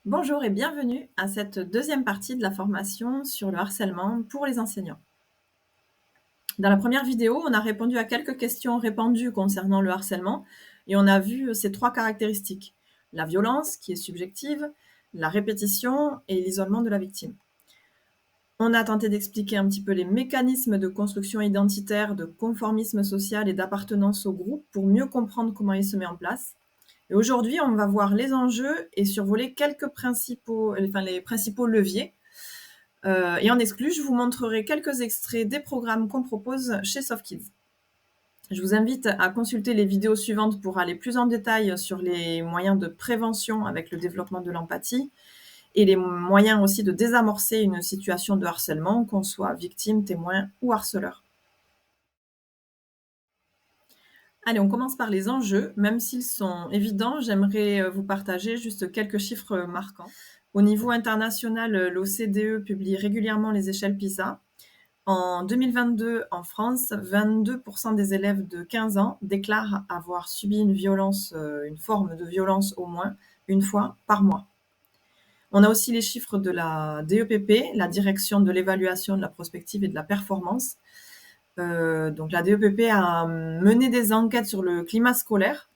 Bonjour et bienvenue à cette deuxième partie de la formation sur le harcèlement pour les enseignants. Dans la première vidéo, on a répondu à quelques questions répandues concernant le harcèlement et on a vu ces trois caractéristiques. La violence, qui est subjective, la répétition et l'isolement de la victime. On a tenté d'expliquer un petit peu les mécanismes de construction identitaire, de conformisme social et d'appartenance au groupe pour mieux comprendre comment il se met en place. Et aujourd'hui, on va voir les enjeux et survoler les principaux leviers. Et en exclu, je vous montrerai quelques extraits des programmes qu'on propose chez SoftKids. Je vous invite à consulter les vidéos suivantes pour aller plus en détail sur les moyens de prévention avec le développement de l'empathie et les moyens aussi de désamorcer une situation de harcèlement, qu'on soit victime, témoin ou harceleur. Allez, on commence par les enjeux. Même s'ils sont évidents, j'aimerais vous partager juste quelques chiffres marquants. Au niveau international, l'OCDE publie régulièrement les échelles PISA. En 2022, en France, 22% des élèves de 15 ans déclarent avoir subi une forme de violence au moins une fois par mois. On a aussi les chiffres de la DEPP, la Direction de l'évaluation de la prospective et de la performance. Donc la DEPP a mené des enquêtes sur le climat scolaire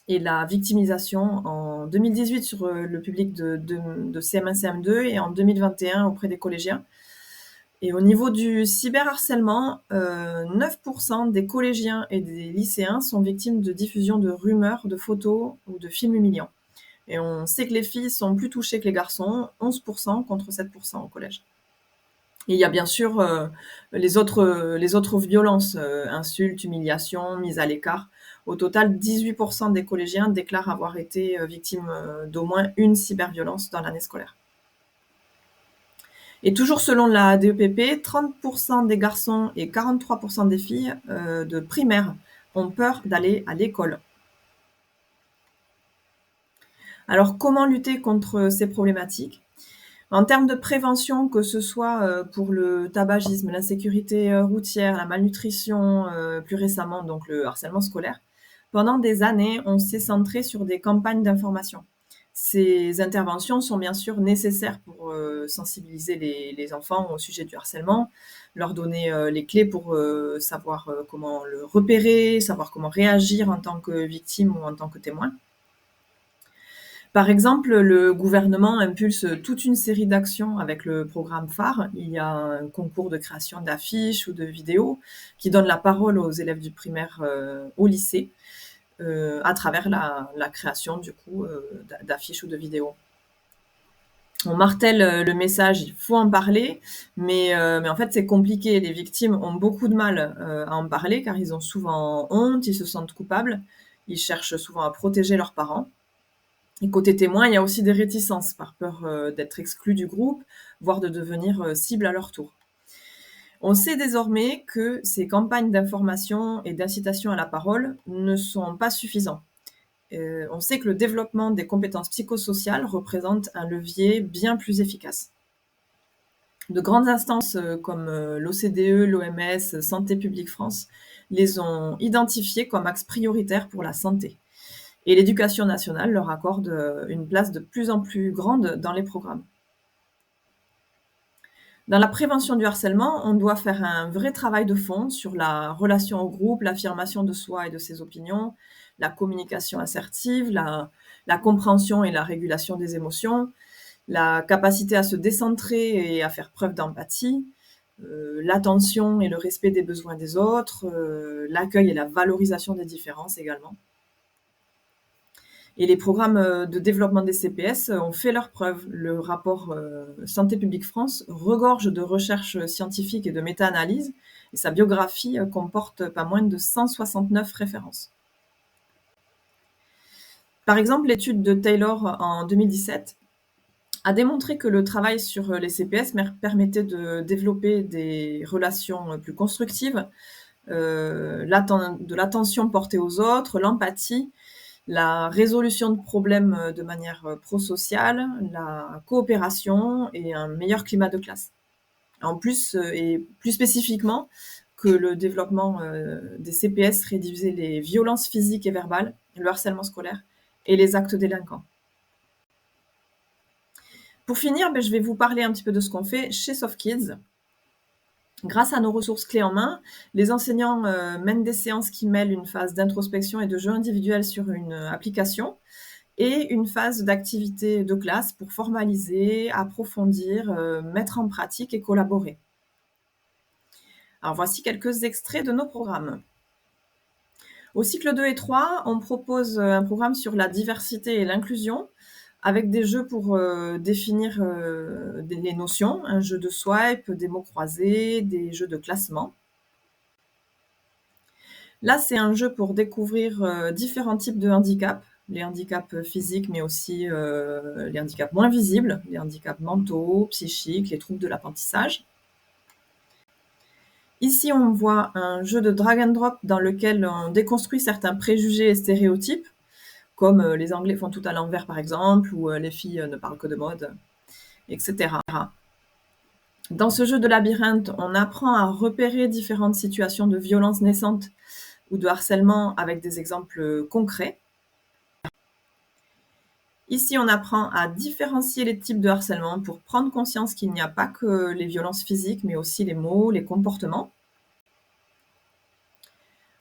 et la victimisation en 2018 sur le public de CM1, CM2 et en 2021 auprès des collégiens. Et au niveau du cyberharcèlement, 9% des collégiens et des lycéens sont victimes de diffusion de rumeurs, de photos ou de films humiliants. Et on sait que les filles sont plus touchées que les garçons, 11% contre 7% au collège. Et il y a bien sûr les autres violences, insultes, humiliations, mise à l'écart. Au total, 18% des collégiens déclarent avoir été victimes d'au moins une cyberviolence dans l'année scolaire. Et toujours selon la DEPP, 30% des garçons et 43% des filles de primaire ont peur d'aller à l'école. Alors, comment lutter contre ces problématiques ? En termes de prévention, que ce soit pour le tabagisme, l'insécurité routière, la malnutrition, plus récemment donc le harcèlement scolaire, pendant des années, on s'est centré sur des campagnes d'information. Ces interventions sont bien sûr nécessaires pour sensibiliser les enfants au sujet du harcèlement, leur donner les clés pour savoir comment le repérer, savoir comment réagir en tant que victime ou en tant que témoin. Par exemple, le gouvernement impulse toute une série d'actions avec le programme phare. Il y a un concours de création d'affiches ou de vidéos qui donne la parole aux élèves du primaire au lycée à travers la création du coup d'affiches ou de vidéos. On martèle le message, il faut en parler, mais en fait c'est compliqué. Les victimes ont beaucoup de mal à en parler car ils ont souvent honte, ils se sentent coupables, ils cherchent souvent à protéger leurs parents. Et côté témoin, il y a aussi des réticences par peur d'être exclus du groupe, voire de devenir cible à leur tour. On sait désormais que ces campagnes d'information et d'incitation à la parole ne sont pas suffisants. On sait que le développement des compétences psychosociales représente un levier bien plus efficace. De grandes instances comme l'OCDE, l'OMS, Santé publique France les ont identifiés comme axes prioritaires pour la santé. Et l'éducation nationale leur accorde une place de plus en plus grande dans les programmes. Dans la prévention du harcèlement, on doit faire un vrai travail de fond sur la relation au groupe, l'affirmation de soi et de ses opinions, la communication assertive, la compréhension et la régulation des émotions, la capacité à se décentrer et à faire preuve d'empathie, l'attention et le respect des besoins des autres, l'accueil et la valorisation des différences également. Et les programmes de développement des CPS ont fait leurs preuves. Le rapport Santé publique France regorge de recherches scientifiques et de méta-analyses, et sa biographie comporte pas moins de 169 références. Par exemple, l'étude de Taylor en 2017 a démontré que le travail sur les CPS permettait de développer des relations plus constructives, de l'attention portée aux autres, l'empathie, la résolution de problèmes de manière prosociale, la coopération et un meilleur climat de classe. En plus, et plus spécifiquement, que le développement des CPS réduisait les violences physiques et verbales, le harcèlement scolaire et les actes délinquants. Pour finir, je vais vous parler un petit peu de ce qu'on fait chez SoftKids. Grâce à nos ressources clés en main, les enseignants mènent des séances qui mêlent une phase d'introspection et de jeu individuel sur une application et une phase d'activité de classe pour formaliser, approfondir, mettre en pratique et collaborer. Alors voici quelques extraits de nos programmes. Au cycle 2 et 3, on propose un programme sur la diversité et l'inclusion avec des jeux pour définir les notions, un jeu de swipe, des mots croisés, des jeux de classement. Là, c'est un jeu pour découvrir différents types de handicaps, les handicaps physiques, mais aussi les handicaps moins visibles, les handicaps mentaux, psychiques, les troubles de l'apprentissage. Ici, on voit un jeu de drag and drop dans lequel on déconstruit certains préjugés et stéréotypes, comme les Anglais font tout à l'envers par exemple, ou les filles ne parlent que de mode, etc. Dans ce jeu de labyrinthe, on apprend à repérer différentes situations de violence naissante ou de harcèlement avec des exemples concrets. Ici, on apprend à différencier les types de harcèlement pour prendre conscience qu'il n'y a pas que les violences physiques, mais aussi les mots, les comportements.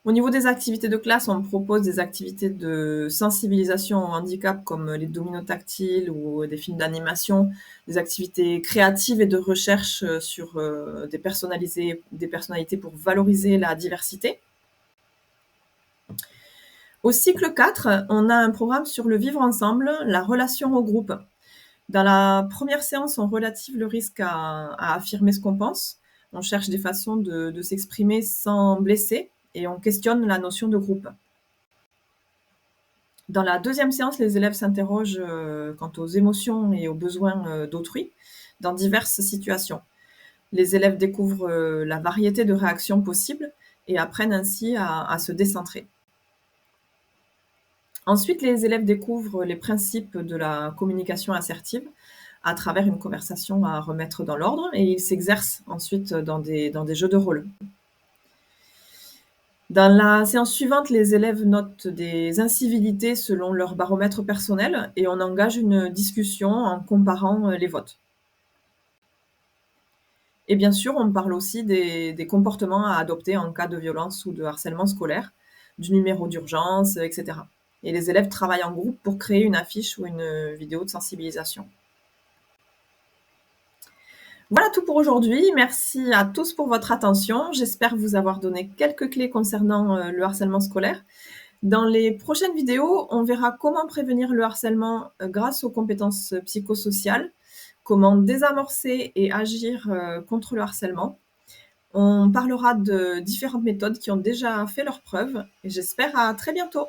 Au niveau des activités de classe, on propose des activités de sensibilisation au handicap comme les dominos tactiles ou des films d'animation, des activités créatives et de recherche sur des personnalités pour valoriser la diversité. Au cycle 4, on a un programme sur le vivre ensemble, la relation au groupe. Dans la première séance, on relative le risque à affirmer ce qu'on pense. On cherche des façons de s'exprimer sans blesser et on questionne la notion de groupe. Dans la deuxième séance, les élèves s'interrogent quant aux émotions et aux besoins d'autrui dans diverses situations. Les élèves découvrent la variété de réactions possibles et apprennent ainsi à se décentrer. Ensuite, les élèves découvrent les principes de la communication assertive à travers une conversation à remettre dans l'ordre et ils s'exercent ensuite dans des jeux de rôle. Dans la séance suivante, les élèves notent des incivilités selon leur baromètre personnel et on engage une discussion en comparant les votes. Et bien sûr, on parle aussi des comportements à adopter en cas de violence ou de harcèlement scolaire, du numéro d'urgence, etc. Et les élèves travaillent en groupe pour créer une affiche ou une vidéo de sensibilisation. Voilà tout pour aujourd'hui. Merci à tous pour votre attention. J'espère vous avoir donné quelques clés concernant le harcèlement scolaire. Dans les prochaines vidéos, on verra comment prévenir le harcèlement grâce aux compétences psychosociales, comment désamorcer et agir contre le harcèlement. On parlera de différentes méthodes qui ont déjà fait leurs preuves et j'espère à très bientôt.